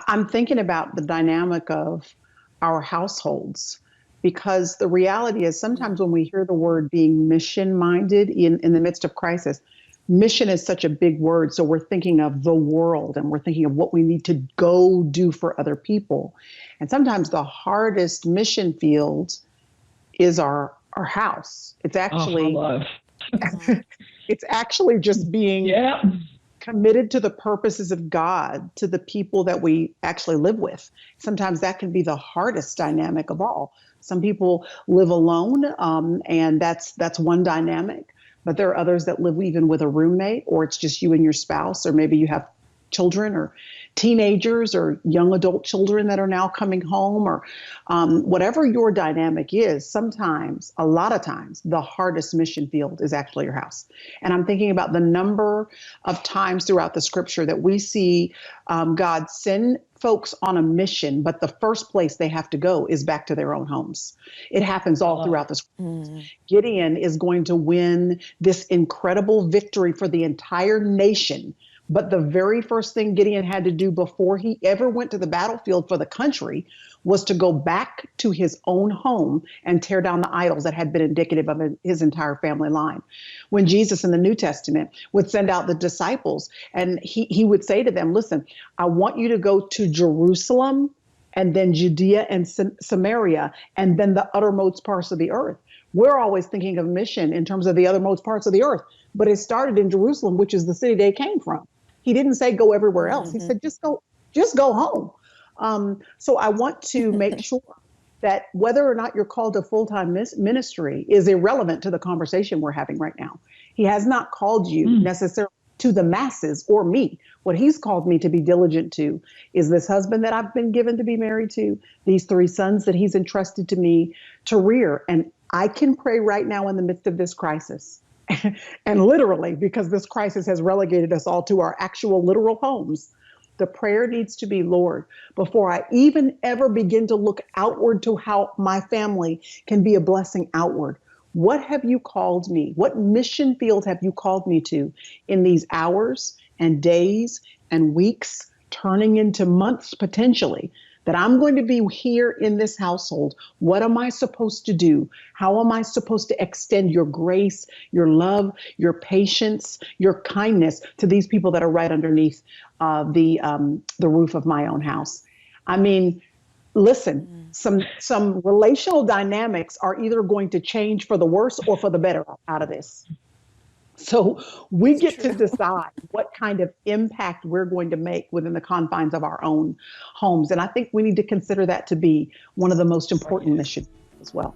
I'm thinking about the dynamic of our households, because the reality is sometimes when we hear the word being mission minded in the midst of crisis, mission is such a big word. So we're thinking of the world and we're thinking of what we need to go do for other people. And sometimes the hardest mission field is our house. It's Oh, actually love. it's actually just being Yeah. committed to the purposes of God, to the people that we actually live with. Sometimes that can be the hardest dynamic of all. Some people live alone, and that's one dynamic. But there are others that live even with a roommate, or it's just you and your spouse, or maybe you have children or teenagers or young adult children that are now coming home, or whatever your dynamic is. Sometimes, a lot of times, the hardest mission field is actually your house. And I'm thinking about the number of times throughout the scripture that we see God send folks on a mission, but the first place they have to go is back to their own homes. It happens all throughout the scripture. Gideon is going to win this incredible victory for the entire nation. But the very first thing Gideon had to do before he ever went to the battlefield for the country was to go back to his own home and tear down the idols that had been indicative of his entire family line. When Jesus in the New Testament would send out the disciples, and he would say to them, listen, I want you to go to Jerusalem and then Judea and Samaria and then the uttermost parts of the earth. We're always thinking of mission in terms of the uttermost parts of the earth, but it started in Jerusalem, which is the city they came from. He didn't say go everywhere else. He said, just go home. So I want to make sure that whether or not you're called to full-time ministry is irrelevant to the conversation we're having right now. He has not called you necessarily to the masses or me. What he's called me to be diligent to is this husband that I've been given to be married to, these 3 sons that he's entrusted to me to rear. And I can pray right now in the midst of this crisis. And literally, because this crisis has relegated us all to our actual literal homes, the prayer needs to be, Lord, before I even ever begin to look outward to how my family can be a blessing outward, what have you called me? What mission field have you called me to in these hours and days and weeks, turning into months potentially, that I'm going to be here in this household? What am I supposed to do? How am I supposed to extend your grace, your love, your patience, your kindness to these people that are right underneath the roof of my own house? I mean, listen, some relational dynamics are either going to change for the worse or for the better out of this. So we get to decide what kind of impact we're going to make within the confines of our own homes. And I think we need to consider that to be one of the most important missions as well.